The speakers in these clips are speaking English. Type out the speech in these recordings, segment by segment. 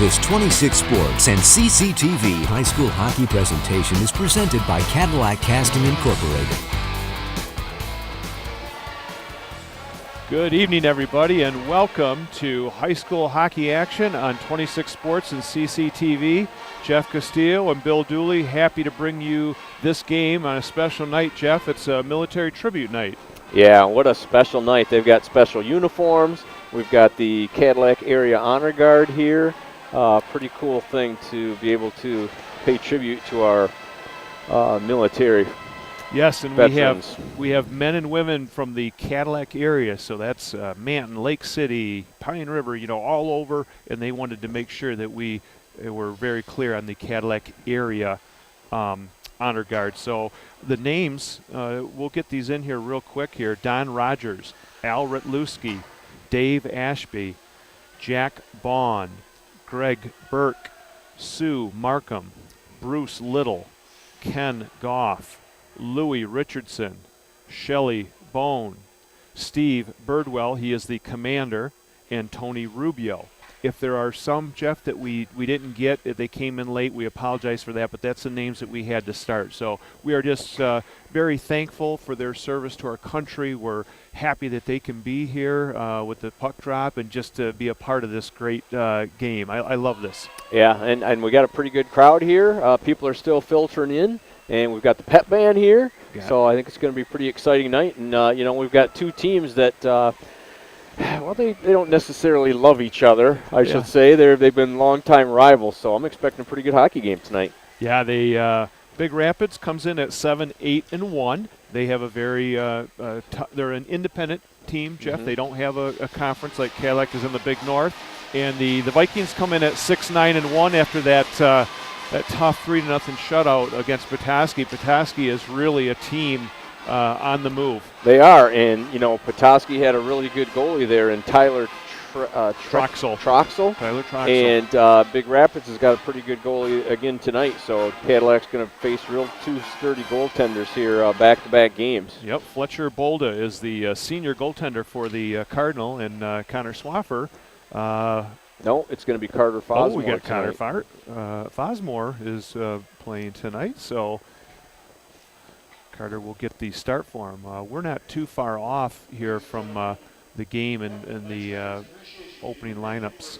This 26 Sports and CCTV high school hockey presentation is presented by Cadillac Casting Incorporated. Good evening, everybody, and welcome to high school hockey action on 26 Sports and CCTV. Jeff Castillo and Bill Dooley, happy to bring you this game on a special night. Jeff, it's a military tribute night. Yeah, what a special night. They've got special uniforms. We've got the Cadillac Area Honor Guard here. Pretty cool thing to be able to pay tribute to our military. Yes, and veterans. we have men and women from the Cadillac area, so that's Manton, Lake City, Pine River, all over, and they wanted to make sure that we were very clear on the Cadillac area honor guard. So the names, we'll get these in here real quick here. Don Rogers, Al Ritlewski, Dave Ashby, Jack Vaughn, Greg Burke, Sue Markham, Bruce Little, Ken Goff, Louis Richardson, Shelley Bone, Steve Birdwell, he is the commander, and Tony Rubio. If there are some, Jeff, that we didn't get, if they came in late, we apologize for that, but that's the names that we had to start. So we are just very thankful for their service to our country. We're happy that they can be here with the puck drop and just to be a part of this great game. I love this. Yeah, and we got a pretty good crowd here. People are still filtering in, and we've got the pep band here. So I think it's going to be a pretty exciting night. And, we've got two teams that they don't necessarily love each other, I should say. They've been longtime rivals, so I'm expecting a pretty good hockey game tonight. Yeah, Big Rapids comes in at 7-8-1. They have a very they're an independent team, Jeff. They don't have a conference like Cadillac is in the Big North. And the Vikings come in at 6-9-1 after that tough 3-0 shutout against Petoskey. Petoskey is really a team on the move. They are, and Petoskey had a really good goalie there in Tyler Troxel. Tyler Troxel. And Big Rapids has got a pretty good goalie again tonight, so Cadillac's going to face two sturdy goaltenders here back-to-back games. Yep, Fletcher Bolda is the senior goaltender for the Cardinal, and Connor Swaffer. No, it's going to be Carter Fosmore. Oh, we got Connor Fosmore is playing tonight, so Carter will get the start for him. We're not too far off here from the game and the opening lineups.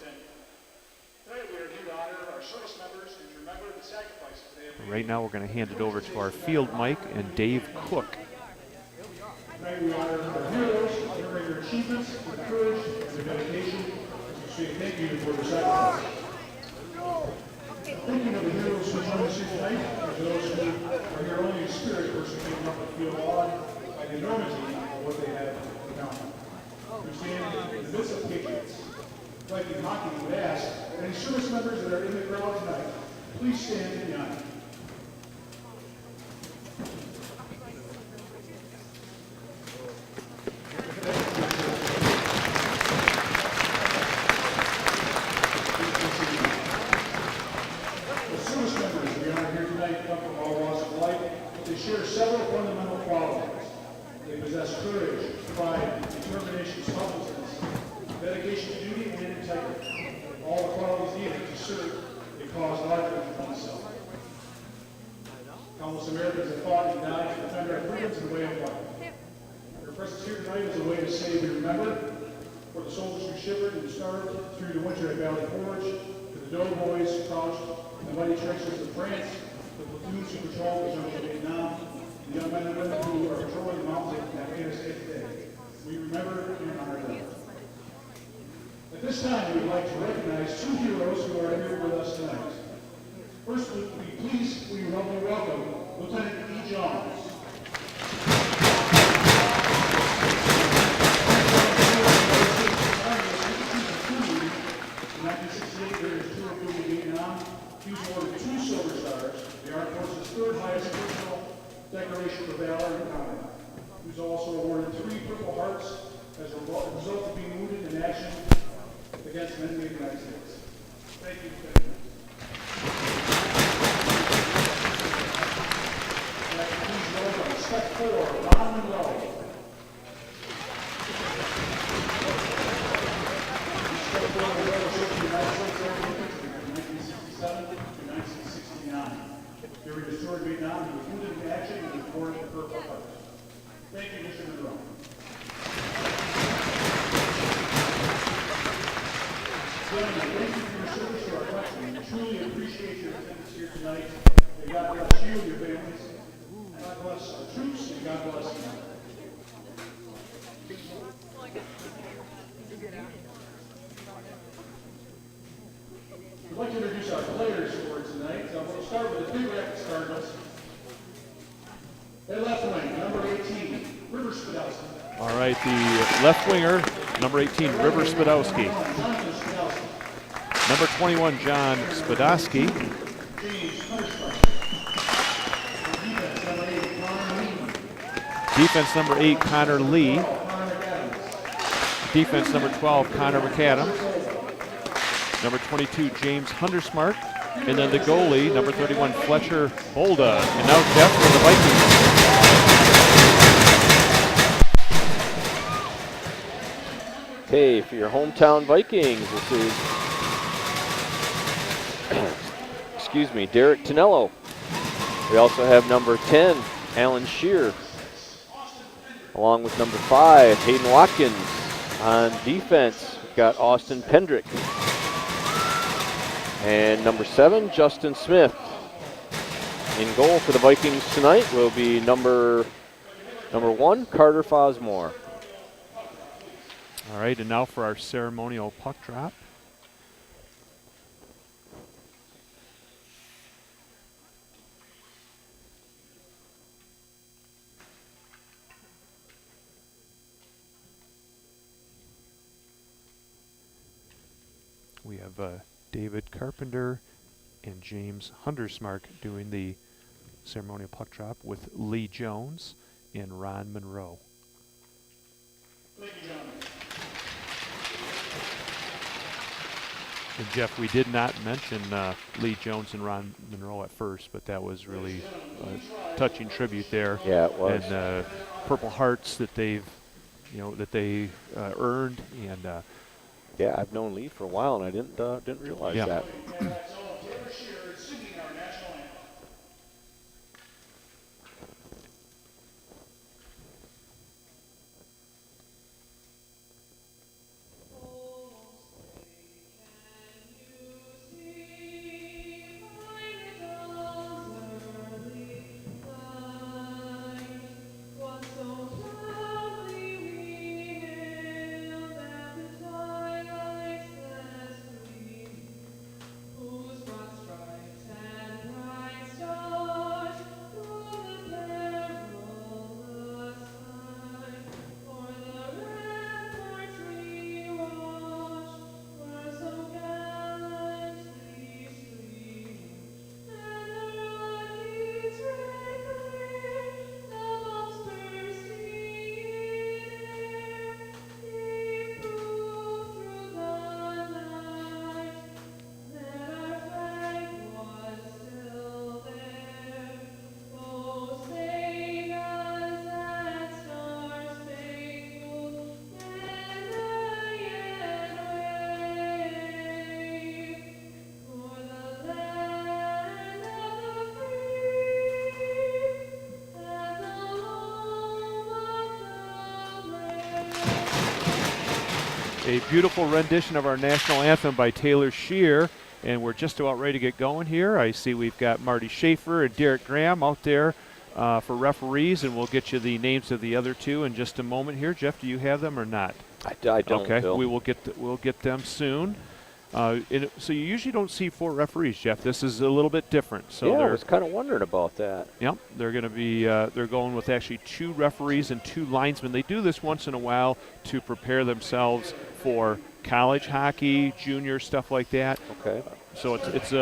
Right now we're going to hand it over to our field mic and Dave Cook. Tonight we honor our heroes, honoring their achievements, their courage, and their dedication. So thank you for their sacrifice. Thinking of the heroes who joined us here tonight, and for those who are here only in spirit, we're taking up and feel awed by the enormity of what they have accomplished. We stand in the midst of patriots. Like in hockey, we would ask any service members that are in the crowd tonight, please stand in the honor. Share several fundamental qualities. They possess courage, pride, determination, selflessness, dedication to duty, and integrity. All the qualities needed to serve a cause larger than oneself. Countless Americans have fought and died to defend our freedoms and way of life. Your presence here tonight is a way to say we remember for the soldiers who shivered and starved through the winter at Valley Forge, to the doughboys crouched in the mighty trenches of France, the platoons who patrol the jungle of Vietnam, the young men and women who are patrolling the mountains of Afghanistan today. We remember and honor them. At this time, we would like to recognize two heroes who are here with us tonight. First, would we please humbly welcome Lieutenant E. Jones. In 1968, during his tour of Vietnam, he was awarded 2 Silver Stars, the Armed Forces' 3rd highest personal decoration for valor in combat. He was also awarded 3 Purple Hearts as a result of being wounded in action against an enemy of the United States. Thank you. Please welcome Step 4, Ron Monroe. Step 4 Monroe served the United States Army Infantry 1967 to 1969. During his tour of Vietnam, he was wounded in action and was born with a Purple Heart. Thank you, Mr. Monroe. Gentlemen, thank you for your service to our country. We truly appreciate your attendance here tonight. May God bless you and your families. God bless our troops, and God bless you. I'd like to introduce our players for tonight. We'll start with the Big Rapids Cardinals. Their left wing, number 18, River Spadowski. All right, the left winger, number 18, River Spadowski. Number 21, John Spadowski. Defense number 8, Connor Lee. Defense number 12, Connor McAdams. Number 22, James Hundersmark. And then the goalie, number 31, Fletcher Bolda. And now Jeff for the Vikings. Okay, for your hometown Vikings, this is, excuse me, Derek Tonello. We also have number 10, Alan Shear, along with number 5, Hayden Watkins. On defense, we've got Austin Pendrick. And number 7, Justin Smith. In goal for the Vikings tonight will be number 1, Carter Fosmore. All right, and now for our ceremonial puck drop. We have David Carpenter and James Hundersmark doing the ceremonial puck drop with Lee Jones and Ron Monroe. Thank you, gentlemen. And Jeff, we did not mention Lee Jones and Ron Monroe at first, but that was really a touching tribute there. Yeah, it was. And Purple Hearts that they've, earned, and Yeah, I've known Lee for a while, and I didn't realize that. a beautiful rendition of our national anthem by Taylor Shear, and we're just about ready to get going here. I see we've got Marty Schaefer and Derek Graham out there for referees, and we'll get you the names of the other two in just a moment here. Jeff, do you have them or not? I don't. Okay, Bill. we'll get them soon. So you usually don't see 4 referees, Jeff. This is a little bit different. So yeah, I was kind of wondering about that. Yep, they're going to be they're going with actually 2 referees and 2 linesmen. They do this once in a while to prepare themselves for college hockey, junior stuff like that. Okay. So it's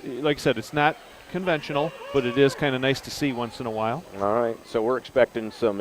like I said, it's not conventional, but it is kind of nice to see once in a while. All right, so we're expecting some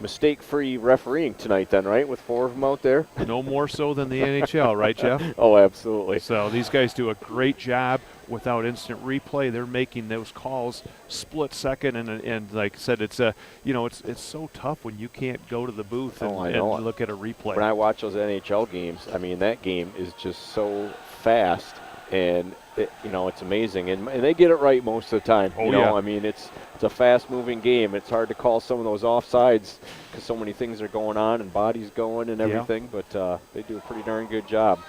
mistake-free refereeing tonight then, right, with 4 of them out there? No more so than the NHL, right, Jeff? Oh, absolutely. So these guys do a great job without instant replay. They're making those calls split second, and like I said, it's it's so tough when you can't go to the booth and look at a replay. When I watch those NHL games, I mean, that game is just so fast, and it's amazing, and they get it right most of the time. Oh, yeah. yeah. I mean, it's a fast-moving game. It's hard to call some of those offsides because so many things are going on and bodies going and everything. But they do a pretty darn good job.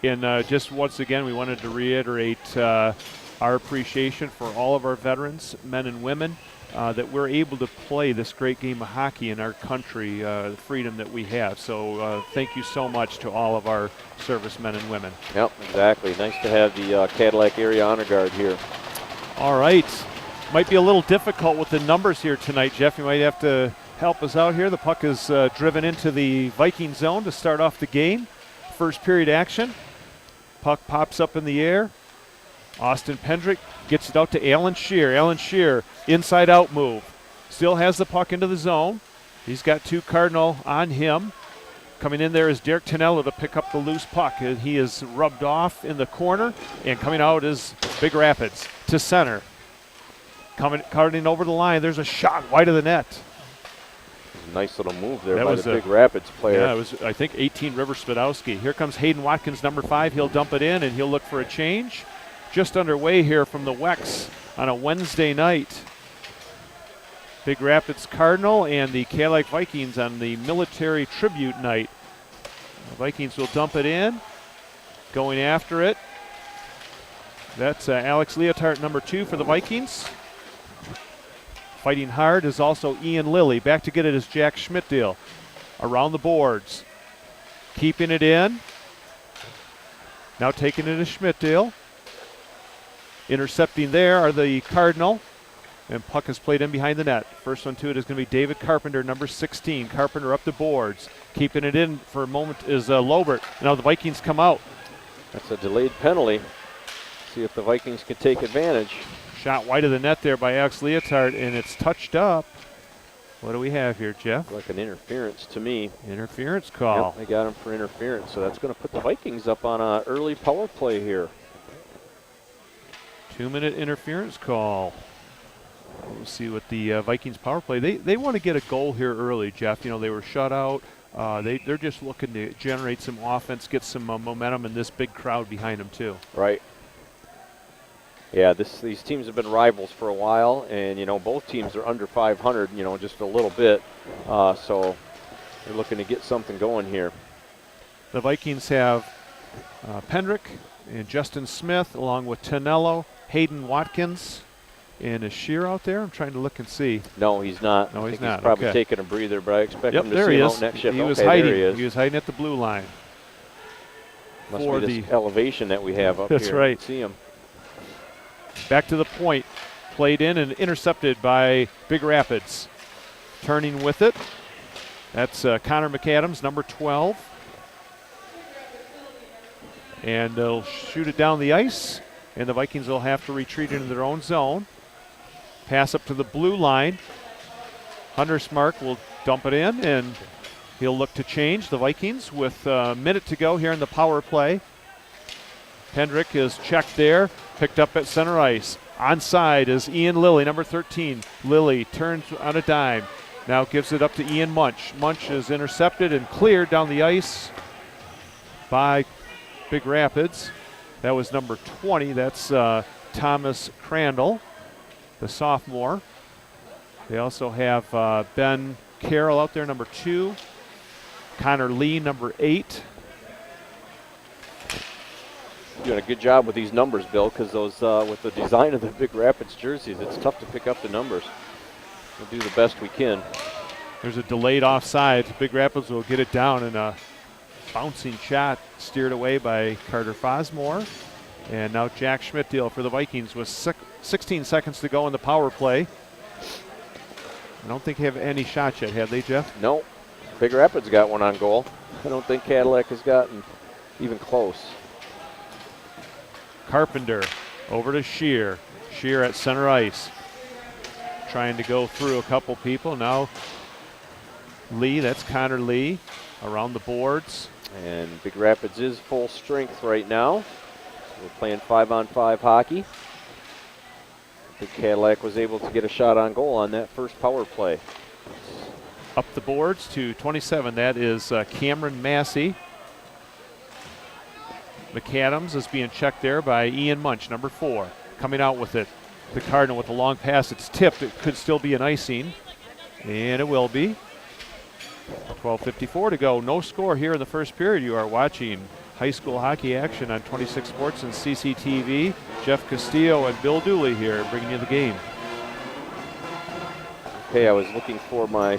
And just once again, we wanted to reiterate our appreciation for all of our veterans, men and women, that we're able to play this great game of hockey in our country, the freedom that we have. So thank you so much to all of our servicemen and women. Yep, exactly. Nice to have the Cadillac Area Honor Guard here. All right. Might be a little difficult with the numbers here tonight, Jeff. You might have to help us out here. The puck is driven into the Viking zone to start off the game. First period action. Puck pops up in the air. Austin Pendrick gets it out to Alan Shear. Alan Shear, inside-out move. Still has the puck into the zone. He's got 2 Cardinal on him. Coming in there is Derek Tonello to pick up the loose puck. And he is rubbed off in the corner, and coming out is Big Rapids to center. Cutting over the line, there's a shot wide of the net. Nice little move there That by was the Big Rapids player. Yeah, it was, I think, 18 River Spadowski. Here comes Hayden Watkins, number 5. He'll dump it in, and he'll look for a change. Just underway here from the Wex on a Wednesday night. Big Rapids Cardinal and the Cadillac Vikings on the military tribute night. The Vikings will dump it in. Going after it. That's Alex Leotard, number 2 for the Vikings. Fighting hard is also Ian Lilly. Back to get it is Jack Schmidtdale. Around the boards. Keeping it in. Now taking it to Schmidtdale. Intercepting there are the Cardinal. And puck is played in behind the net. First one to it is going to be David Carpenter, number 16. Carpenter up the boards. Keeping it in for a moment is Lobert. Now the Vikings come out. That's a delayed penalty. See if the Vikings can take advantage. Shot wide of the net there by Alex Leotard, and it's touched up. What do we have here, Jeff? Like an interference to me. Interference call. Yep, they got him for interference, so that's going to put the Vikings up on an early power play here. 2-minute interference call. We'll see what the Vikings power play. They want to get a goal here early, Jeff. They were shut out. They're just looking to generate some offense, get some momentum, and this big crowd behind them too. Right. Yeah, these teams have been rivals for a while, and both teams are under 500. Just a little bit. So they're looking to get something going here. The Vikings have Pendrick and Justin Smith, along with Tonello, Hayden Watkins. And is Shear out there? I'm trying to look and see. No, he's not. No, he's not. He's probably okay. taking a breather, but I expect Yep, him to there see he him is. out next shift. He was okay, hiding. there he is. He was hiding at the blue line. Must for be this the elevation that we have up That's here. right. See him. Back to the point. Played in and intercepted by Big Rapids. Turning with it. That's Connor McAdams, number 12. And they'll shoot it down the ice. And the Vikings will have to retreat into their own zone. Pass up to the blue line. Huntersmark will dump it in, and he'll look to change the Vikings with a minute to go here in the power play. Pendrick is checked there, picked up at center ice. Onside is Ian Lilly, number 13. Lilly turns on a dime. Now gives it up to Ian Munch. Munch is intercepted and cleared down the ice by Big Rapids. That was number 20. That's Thomas Crandall, the sophomore. They also have Ben Carroll out there, number 2. Connor Lee, number 8. Doing a good job with these numbers, Bill, because those with the design of the Big Rapids jerseys, it's tough to pick up the numbers. We'll do the best we can. There's a delayed offside. Big Rapids will get it down, and a bouncing shot steered away by Carter Fosmore. And now Jack Schmidtdale for the Vikings with 16 seconds to go in the power play. I don't think they have any shots yet, have they, Jeff? No. Big Rapids got one on goal. I don't think Cadillac has gotten even close. Carpenter over to Shear. Shear at center ice. Trying to go through a couple people. Now Lee, that's Connor Lee, around the boards. And Big Rapids is full strength right now. We're playing 5-on-5 hockey. The Cadillac was able to get a shot on goal on that first power play. Up the boards to 27. That is Cameron Massey. McAdams is being checked there by Ian Munch, number 4. Coming out with it. The Cardinal with a long pass. It's tipped. It could still be an icing. And it will be. 12:54 to go. No score here in the first period. You are watching high school hockey action on 26 Sports and CCTV. Jeff Castillo and Bill Dooley here bringing you the game. Okay, I was looking for my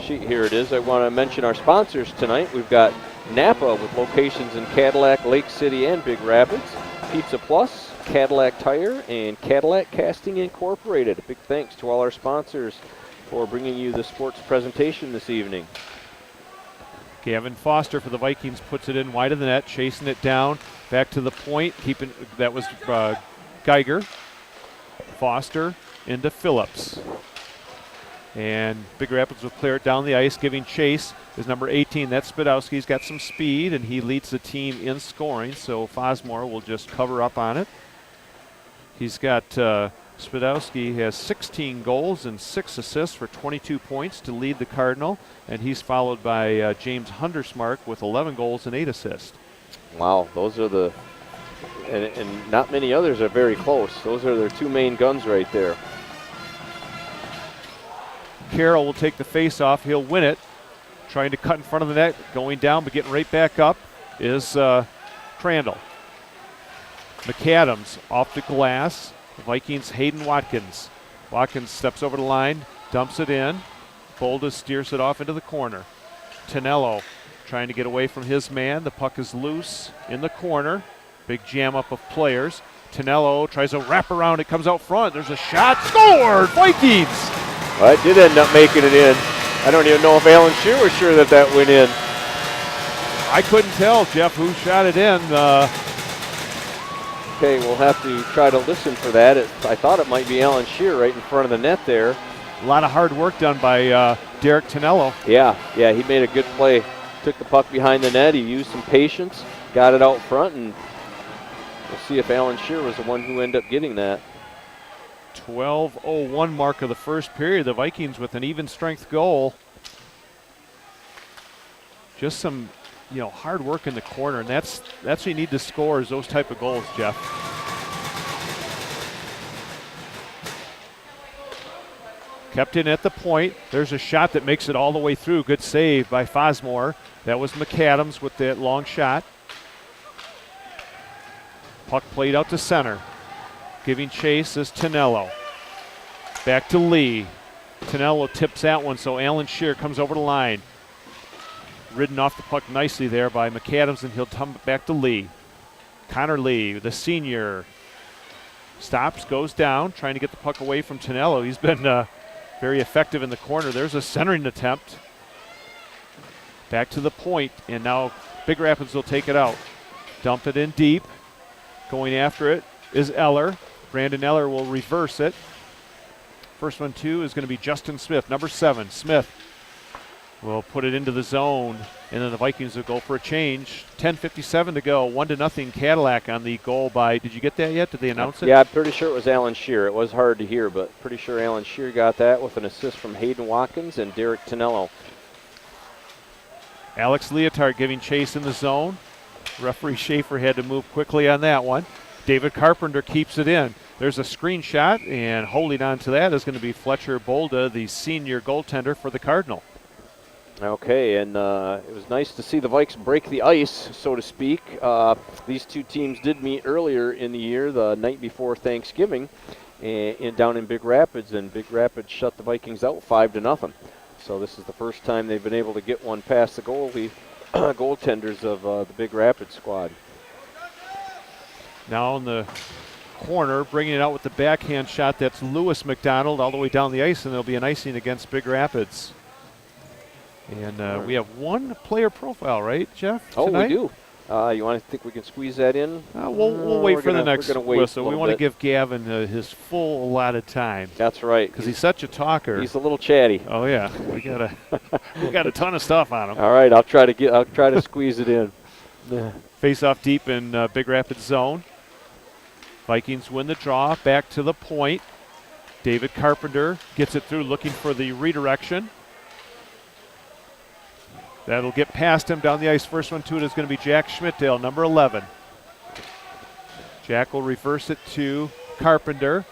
sheet. Here it is. I want to mention our sponsors tonight. We've got Napa with locations in Cadillac, Lake City, and Big Rapids. Pizza Plus, Cadillac Tire, and Cadillac Casting Incorporated. A big thanks to all our sponsors for bringing you the sports presentation this evening. Gavin Foster for the Vikings puts it in wide of the net, chasing it down, back to the point, that was Geiger. Foster into Phillips. And Big Rapids will clear it down the ice, giving chase is number 18. That's Spidowski. He's got some speed, and he leads the team in scoring, so Fosmore will just cover up on it. He's got Spidowski has 16 goals and 6 assists for 22 points to lead the Cardinal, and he's followed by James Hundersmark with 11 goals and 8 assists. Wow, those are the, and not many others are very close. Those are their 2 main guns right there. Carroll will take the face-off. He'll win it. Trying to cut in front of the net, going down, but getting right back up is Crandall. McAdams off the glass. The Vikings, Hayden Watkins. Watkins steps over the line, dumps it in. Bolda steers it off into the corner. Tonello trying to get away from his man. The puck is loose in the corner. Big jam up of players. Tonello tries to wrap around. It comes out front. There's a shot. Scored! Vikings! Well, it did end up making it in. I don't even know if Alan Shear was sure that that went in. I couldn't tell, Jeff, who shot it in. Okay, we'll have to try to listen for that. I thought it might be Alan Shear right in front of the net there. A lot of hard work done by Derek Tonello. Yeah, he made a good play. Took the puck behind the net. He used some patience, got it out front, and we'll see if Alan Shear was the one who ended up getting that. 12:01 mark of the first period. The Vikings with an even strength goal. Just some, hard work in the corner, and that's what you need to score is those type of goals, Jeff. Kept in at the point. There's a shot that makes it all the way through. Good save by Fosmore. That was McAdams with that long shot. Puck played out to center. Giving chase is Tonello. Back to Lee. Tonello tips that one, so Alan Shear comes over the line. Ridden off the puck nicely there by McAdams, and he'll come back to Lee. Connor Lee, the senior, stops, goes down, trying to get the puck away from Tonello. He's been very effective in the corner. There's a centering attempt. Back to the point, and now Big Rapids will take it out. Dump it in deep. Going after it is Eller. Brandon Eller will reverse it. First one, too, is going to be Justin Smith, number 7. Smith will put it into the zone, and then the Vikings will go for a change. 10:57 to go, 1-0 Cadillac on the goal by, did you get that yet? Did they announce it? Yeah, I'm pretty sure it was Alan Shear. It was hard to hear, but pretty sure Alan Shear got that with an assist from Hayden Watkins and Derek Tonello. Alex Leotard giving chase in the zone. Referee Schaefer had to move quickly on that one. David Carpenter keeps it in. There's a screen shot, and holding on to that is going to be Fletcher Bolda, the senior goaltender for the Cardinal. Okay, and it was nice to see the Vikes break the ice, so to speak. These two teams did meet earlier in the year, the night before Thanksgiving, down in Big Rapids, and Big Rapids shut the Vikings out 5-0. So this is the first time they've been able to get one past the goaltenders of the Big Rapids squad. Now in the corner, bringing it out with the backhand shot. That's Lewis McDonald all the way down the ice, and there'll be an icing against Big Rapids. And we have one player profile, right, Jeff? Oh, tonight? we do. You want to think we can squeeze that in? We'll wait for the next whistle. We want to give Gavin his full allotted time. That's right. Because he's such a talker. He's a little chatty. Oh yeah, we got a ton of stuff on him. All right, I'll try to squeeze it in. Face off deep in Big Rapids zone. Vikings win the draw, back to the point. David Carpenter gets it through, looking for the redirection. That'll get past him down the ice. First one to it is going to be Jack Schmidtdale, number 11. Jack will reverse it to Carpenter.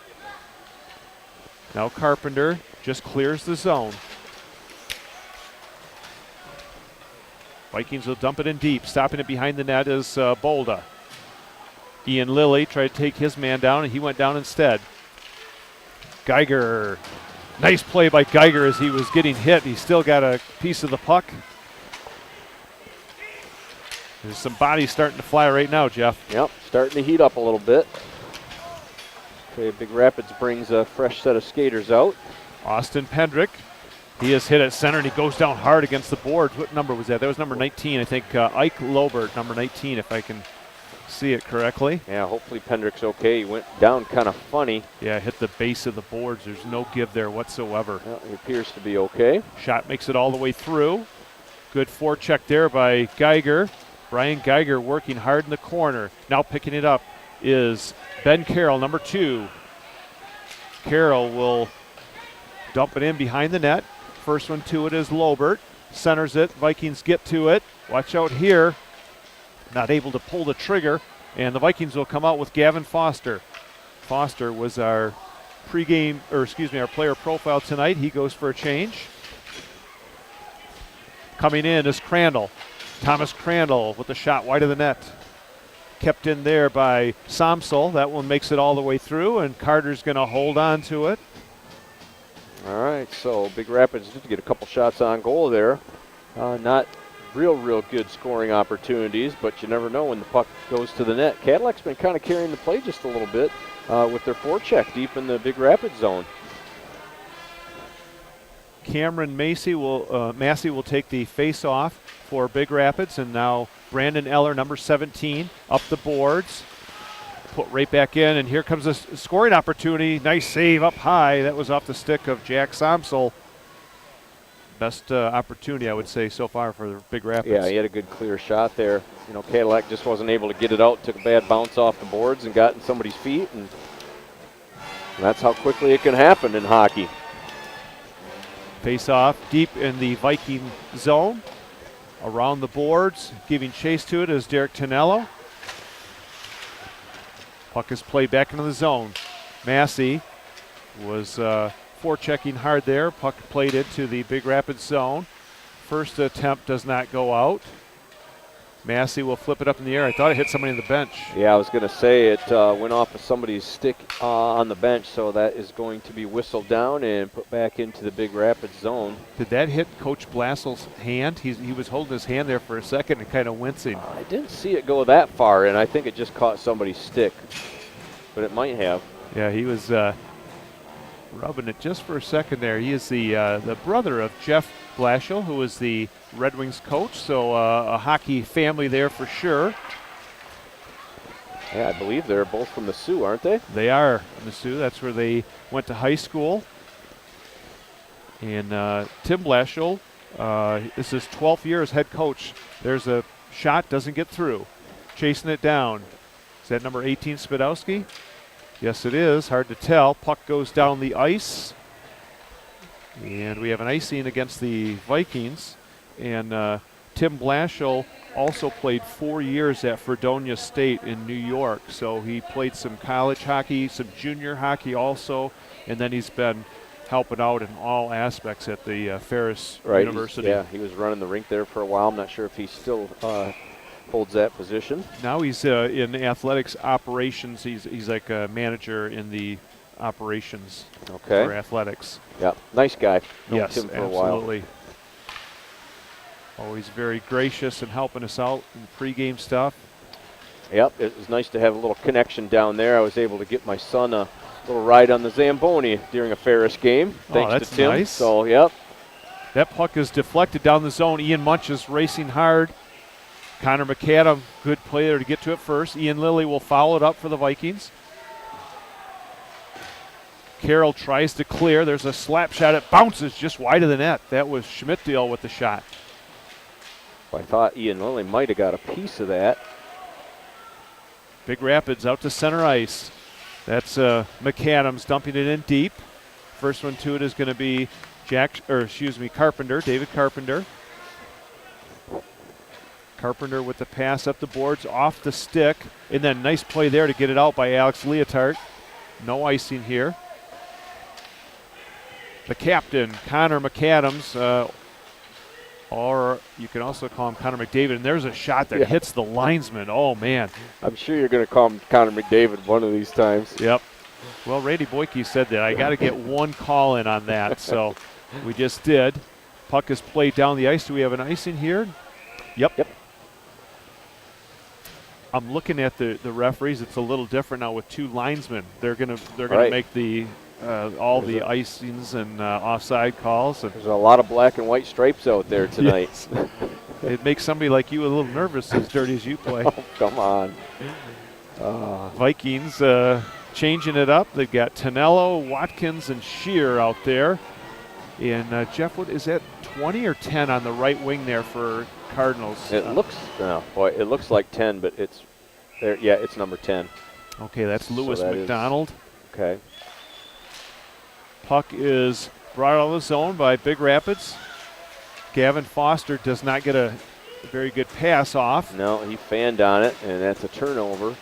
Now Carpenter just clears the zone. Vikings will dump it in deep. Stopping it behind the net is Bolda. Ian Lilly tried to take his man down, and he went down instead. Geiger. Nice play by Geiger as he was getting hit. He still got a piece of the puck. There's some bodies starting to fly right now, Jeff. Yep, starting to heat up a little bit. Okay, Big Rapids brings a fresh set of skaters out. Austin Pendrick. He is hit at center, and he goes down hard against the boards. What number was that? That was number 19, I think. Ike Lobert, number 19, if I can see it correctly. Yeah, hopefully Pendrick's okay. He went down kind of funny. Yeah, hit the base of the boards. There's no give there whatsoever. Well, he appears to be okay. Shot makes it all the way through. Good forecheck there by Geiger. Brian Geiger working hard in the corner. Now picking it up is Ben Carroll, number 2. Carroll will dump it in behind the net. First one to it is Lobert. Centers it. Vikings get to it. Watch out here. Not able to pull the trigger. And the Vikings will come out with Gavin Foster. Foster was our our player profile tonight. He goes for a change. Coming in is Crandall. Thomas Crandall with the shot wide of the net. Kept in there by Somsel. That one makes it all the way through, and Carter's going to hold on to it. All right, so Big Rapids did get a couple shots on goal there. Not real good scoring opportunities, but you never know when the puck goes to the net. Cadillac's been kind of carrying the play just a little bit with their forecheck deep in the Big Rapids zone. Cameron Massey will take the face-off for Big Rapids, and now Brandon Eller, number 17, up the boards. Put right back in, and here comes a scoring opportunity. Nice save up high. That was off the stick of Jack Somsel. Best opportunity, I would say, so far for Big Rapids. Yeah, he had a good clear shot there. You know, Cadillac just wasn't able to get it out. Took a bad bounce off the boards and got in somebody's feet, and that's how quickly it can happen in hockey. Face off deep in the Viking zone. Around the boards, giving chase to it is Derek Tonello. Puck is played back into the zone. Massey was forechecking hard there. Puck played into the Big Rapids zone. First attempt does not go out. Massey will flip it up in the air. I thought it hit somebody on the bench. Yeah, I was going to say it went off of somebody's stick on the bench, so that is going to be whistled down and put back into the Big Rapids zone. Did that hit Coach Blassel's hand? He was holding his hand there for a second and kind of wincing. I didn't see it go that far, and I think it just caught somebody's stick, but it might have. Yeah, he was rubbing it just for a second there. He is the brother of Jeff Blashill, who is the Red Wings coach, so a hockey family there for sure. Yeah, I believe they're both from the Sioux, aren't they? They are from the Sioux. That's where they went to high school. And Tim Blashill, this is 12th year as head coach. There's a shot, doesn't get through. Chasing it down. Is that number 18 Spadowski? Yes, it is. Hard to tell. Puck goes down the ice. And we have an icing against the Vikings. And Tim Blashill also played 4 years at Fredonia State in New York. So he played some college hockey, some junior hockey also. And then he's been helping out in all aspects at the Ferris University. Yeah, he was running the rink there for a while. I'm not sure if he still holds that position. Now he's in athletics operations. He's like a manager in the operations for athletics. Yeah, nice guy. Yes, him for absolutely. A while. Always very gracious and helping us out in pregame stuff. Yep, it was nice to have a little connection down there. I was able to get my son a little ride on the Zamboni during a Ferris game, thanks to Tim. Nice. So, yep. That puck is deflected down the zone. Ian Munch is racing hard. Connor McAdam, good player to get to it first. Ian Lilly will foul it up for the Vikings. Carroll tries to clear. There's a slap shot. It bounces just wide of the net. That was Schmidtdale with the shot. I thought Ian Lilly might have got a piece of that. Big Rapids out to center ice. That's McAdams dumping it in deep. First one to it is going to be Carpenter, David Carpenter. Carpenter with the pass up the boards, off the stick, and then nice play there to get it out by Alex Leotard. No icing here. The captain, Connor McAdams, or you can also call him Connor McDavid, and there's a shot that hits the linesman. Oh, man. I'm sure you're going to call him Connor McDavid one of these times. Yep. Well, Rady Boyke said that. I got to get one call in on that, so we just did. Puck is played down the ice. Do we have an icing here? Yep. I'm looking at the referees. It's a little different now with two linesmen. They're gonna make the all the icings and offside calls. And there's a lot of black and white stripes out there tonight. Yes. It makes somebody like you a little nervous, as dirty as you play. Oh, come on. Vikings changing it up. They've got Tonello, Watkins, and Shear out there. And Jeff, what is that, 20 or 10 on the right wing there for Cardinals? It looks, it looks like 10, but it's there. Yeah, it's number 10. Okay, that's Lewis that McDonald. Okay. Puck is brought out of the zone by Big Rapids. Gavin Foster does not get a very good pass off. No, he fanned on it, and that's a turnover.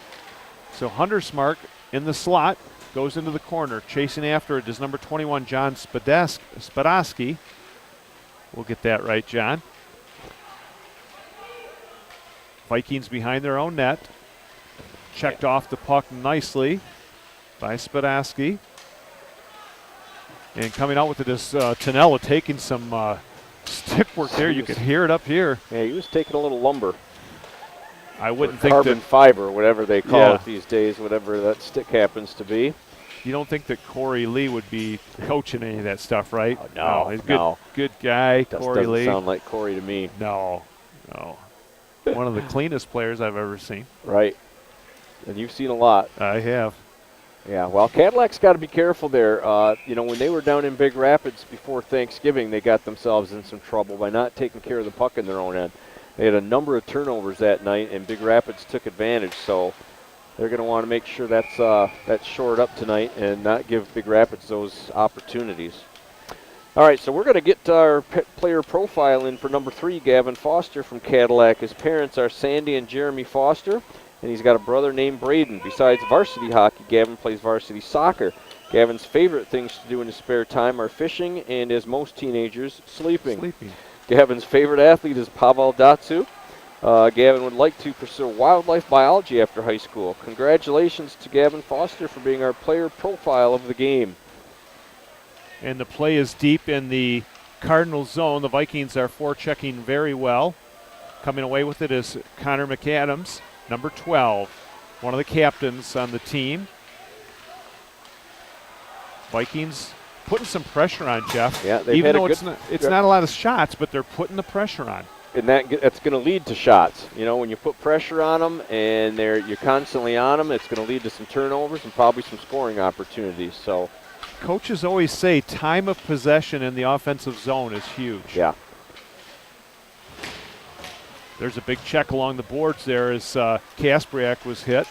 So Huntersmark in the slot goes into the corner. Chasing after it is number 21, John Spadowski. We'll get that right, John. Vikings behind their own net. Checked off the puck nicely by Spadowski. And coming out with it is Tonello taking some stick work there. You could hear it up here. Yeah, he was taking a little lumber. I wouldn't think carbon that fiber, whatever they call it these days, whatever that stick happens to be. You don't think that Corey Lee would be coaching any of that stuff, right? Oh, no, he's no. Good guy, Corey Lee. Doesn't sound like Corey to me. No. One of the cleanest players I've ever seen. Right. And you've seen a lot. I have. Yeah, well, Cadillac's got to be careful there. When they were down in Big Rapids before Thanksgiving, they got themselves in some trouble by not taking care of the puck in their own end. They had a number of turnovers that night, and Big Rapids took advantage. So they're going to want to make sure that's shored up tonight and not give Big Rapids those opportunities. All right, so we're going to get our player profile in for number 3, Gavin Foster from Cadillac. His parents are Sandy and Jeremy Foster, and he's got a brother named Braden. Besides varsity hockey, Gavin plays varsity soccer. Gavin's favorite things to do in his spare time are fishing and, as most teenagers, sleeping. Gavin's favorite athlete is Pavel Datsyuk. Gavin would like to pursue wildlife biology after high school. Congratulations to Gavin Foster for being our player profile of the game. And the play is deep in the Cardinal zone. The Vikings are forechecking very well. Coming away with it is Connor McAdams, number 12, one of the captains on the team. Vikings putting some pressure on, Jeff. Yeah, even though it's not a lot of shots, but they're putting the pressure on. And that's going to lead to shots. You know, when you put pressure on them and you're constantly on them, it's going to lead to some turnovers and probably some scoring opportunities. So, coaches always say time of possession in the offensive zone is huge. Yeah. There's a big check along the boards there as Kaspriak was hit.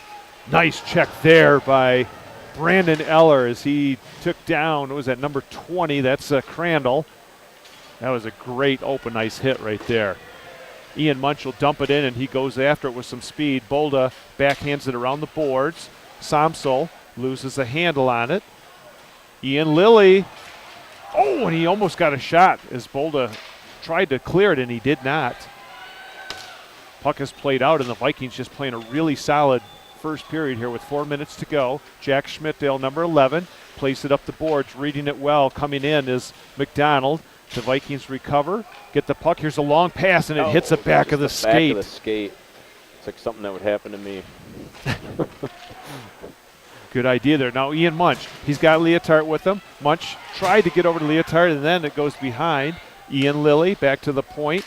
Nice check there by Brandon Eller as he took down, what was that, number 20? That's Crandall. That was a great open ice hit right there. Ian Munch will dump it in, and he goes after it with some speed. Bolda backhands it around the boards. Samsel loses a handle on it. Ian Lilly. Oh, and he almost got a shot as Bolda tried to clear it, and he did not. Puck is played out, and the Vikings just playing a really solid first period here with 4 minutes to go. Jack Schmidtdale, number 11, plays it up the boards, reading it well. Coming in is McDonald. The Vikings recover, get the puck. Here's a long pass, and it hits the back of the skate. Back of the skate. It's like something that would happen to me. Good idea there. Now Ian Munch, he's got Leotard with him. Munch tried to get over to Leotard, and then it goes behind. Ian Lilly back to the point.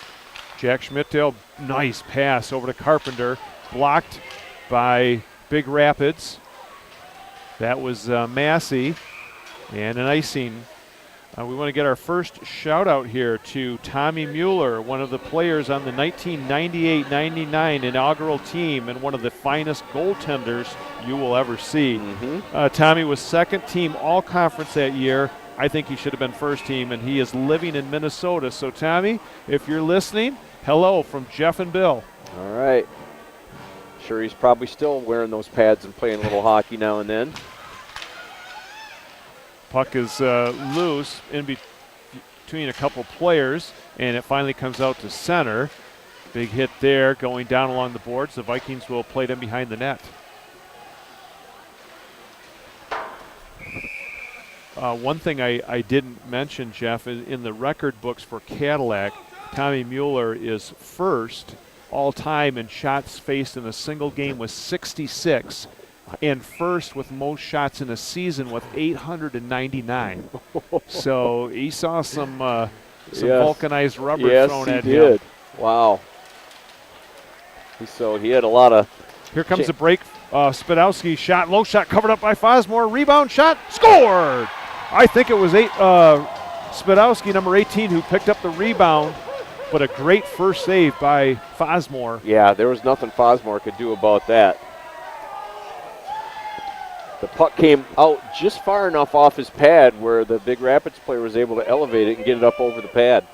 Jack Schmidtdale, nice pass over to Carpenter. Blocked by Big Rapids. That was Massey. And an icing. We want to get our first shout out here to Tommy Mueller, one of the players on the 1998-99 inaugural team and one of the finest goaltenders you will ever see. Tommy was second team all-conference that year. I think he should have been first team, and he is living in Minnesota. So, Tommy, if you're listening, hello from Jeff and Bill. All right. Sure, he's probably still wearing those pads and playing a little hockey now and then. Puck is loose in between a couple players, and it finally comes out to center. Big hit there going down along the boards. The Vikings will play them behind the net. One thing I didn't mention, Jeff, in the record books for Cadillac, Tommy Mueller is first all-time in shots faced in a single game with 66, and first with most shots in a season with 899. So he saw some vulcanized rubber thrown at him. Yes, he did. Wow. So he had a lot of... Here comes the break. Spadowski shot, low shot covered up by Fosmore. Rebound shot, scored! I think it was Spadowski, number 18, who picked up the rebound, but a great first save by Fosmore. Yeah, there was nothing Fosmore could do about that. The puck came out just far enough off his pad where the Big Rapids player was able to elevate it and get it up over the pad.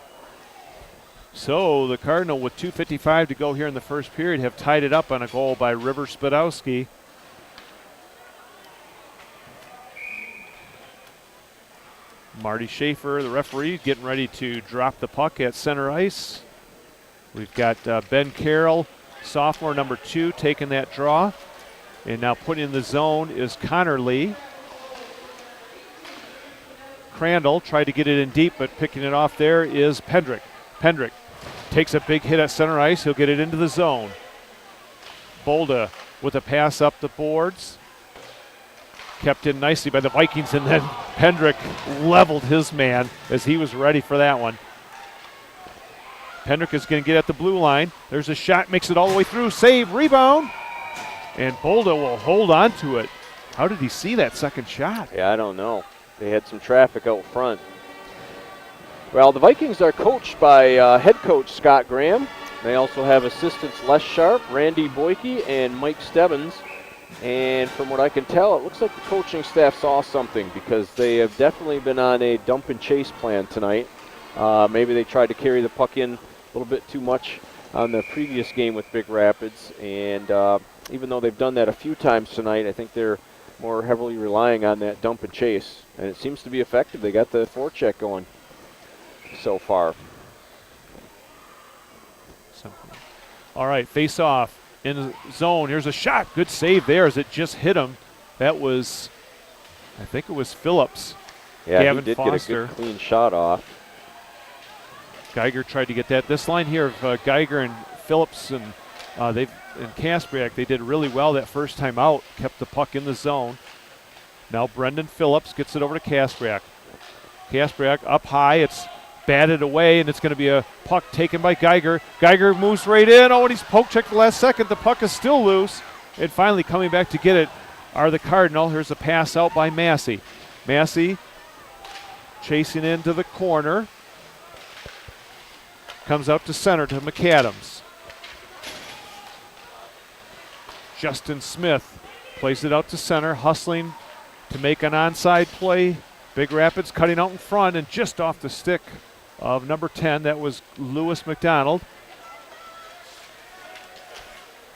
So the Cardinal, with 2:55 to go here in the first period, have tied it up on a goal by River Spadowski. Marty Schaefer, the referee, getting ready to drop the puck at center ice. We've got Ben Carroll, sophomore, number 2, taking that draw. And now put in the zone is Connor Lee. Crandall tried to get it in deep, but picking it off there is Pendrick. Pendrick takes a big hit at center ice. He'll get it into the zone. Bolda with a pass up the boards. Kept in nicely by the Vikings, and then Pendrick leveled his man as he was ready for that one. Pendrick is going to get at the blue line. There's a shot, makes it all the way through. Save, rebound. And Bolda will hold on to it. How did he see that second shot? Yeah, I don't know. They had some traffic out front. Well, the Vikings are coached by head coach Scott Graham. They also have assistants Les Sharp, Randy Boyke, and Mike Stebbins. And from what I can tell, it looks like the coaching staff saw something because they have definitely been on a dump and chase plan tonight. Maybe they tried to carry the puck in a little bit too much on the previous game with Big Rapids. And even though they've done that a few times tonight, I think they're more heavily relying on that dump and chase. And it seems to be effective. They got the forecheck going so far. All right, face off. In the zone, here's a shot. Good save there as it just hit him. That was, I think it was Phillips. Yeah, Gavin he did Foster. get a good clean shot off. Geiger tried to get that. This line here of Geiger and Phillips and Kaspriak, they did really well that first time out. Kept the puck in the zone. Now Brendan Phillips gets it over to Kaspriak. Kaspriak up high. It's batted away, and it's going to be a puck taken by Geiger. Geiger moves right in. Oh, and he's poke checked the last second. The puck is still loose. And finally coming back to get it are the Cardinal. Here's a pass out by Massey. Massey chasing into the corner. Comes out to center to McAdams. Justin Smith plays it out to center, hustling to make an onside play. Big Rapids cutting out in front and just off the stick of number 10. That was Lewis McDonald.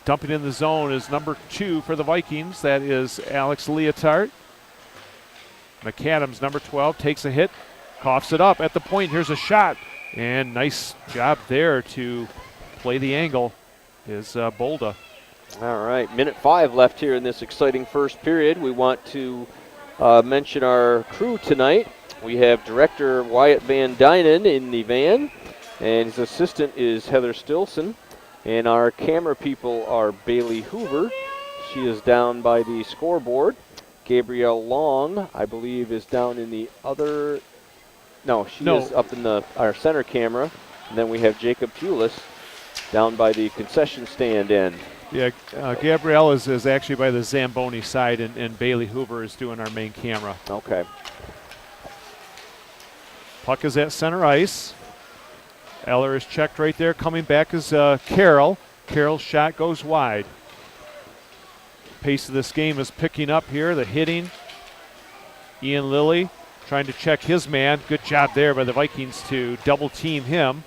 Dumping in the zone is number 2 for the Vikings. That is Alex Leotard. McAdams, number 12, takes a hit, coughs it up at the point. Here's a shot. And nice job there to play the angle is Bolda. All right, minute 5 left here in this exciting first period. We want to mention our crew tonight. We have director Wyatt Van Dynen in the van, and his assistant is Heather Stilson. And our camera people are Bailey Hoover. She is down by the scoreboard. Gabrielle Long, I believe, is down in the other. No, she is up in our center camera. And then we have Jacob Pulis down by the concession stand end. Yeah, Gabrielle is actually by the Zamboni side, and Bailey Hoover is doing our main camera. Okay. Puck is at center ice. Eller is checked right there. Coming back is Carroll. Carroll's shot goes wide. Pace of this game is picking up here. The hitting. Ian Lilly trying to check his man. Good job there by the Vikings to double team him.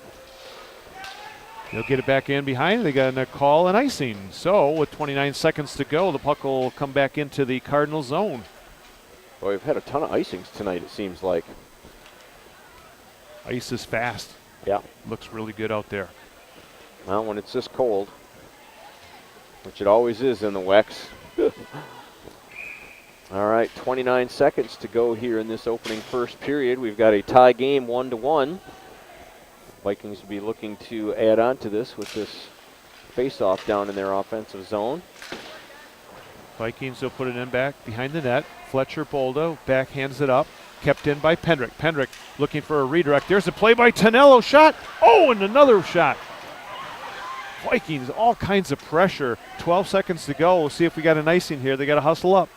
They'll get it back in behind. They got a call and icing. So with 29 seconds to go, the puck will come back into the Cardinal zone. Well, we've had a ton of icings tonight, it seems like. Ice is fast. Yeah. Looks really good out there. Well, when it's this cold, which it always is in the Wex. All right, 29 seconds to go here in this opening first period. We've got a tie game, 1-1. Vikings will be looking to add on to this with this face-off down in their offensive zone. Vikings will put it in back behind the net. Fletcher Boldo backhands it up. Kept in by Pendrick. Pendrick looking for a redirect. There's a play by Tonello. Shot. Oh, and another shot. Vikings, all kinds of pressure. 12 seconds to go. We'll see if we got an icing here. They got to hustle up.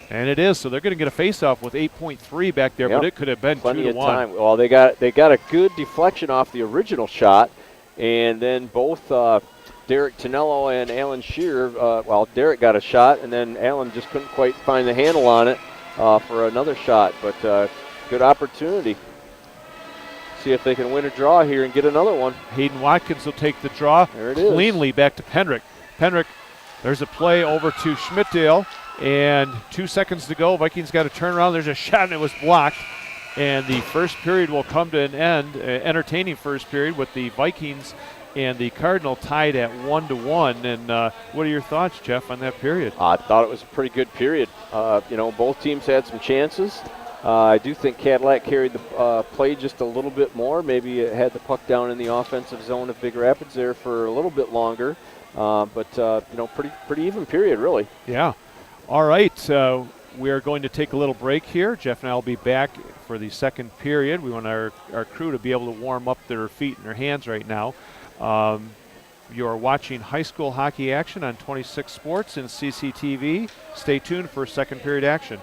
And it is. So they're going to get a face-off with 8.3 back there, but it could have been plenty 2-1. Of time. Well, they got a good deflection off the original shot, and then both Derek Tonello and Alan Shearer, Derek got a shot, and then Alan just couldn't quite find the handle on it for another shot. But good opportunity. See if they can win a draw here and get another one. Hayden Watkins will take the draw cleanly back to Pendrick. Pendrick, there's a play over to Schmidtdale, and 2 seconds to go. Vikings got to turn around. There's a shot, and it was blocked. And the first period will come to an end, entertaining first period with the Vikings and the Cardinal tied at 1-1. And what are your thoughts, Jeff, on that period? I thought it was a pretty good period. Both teams had some chances. I do think Cadillac carried the play just a little bit more. Maybe it had the puck down in the offensive zone of Big Rapids there for a little bit longer. Pretty even period, really. Yeah. All right. We are going to take a little break here. Jeff and I will be back for the second period. We want our crew to be able to warm up their feet and their hands right now. You are watching high school hockey action on 26 Sports and CCTV. Stay tuned for second period action.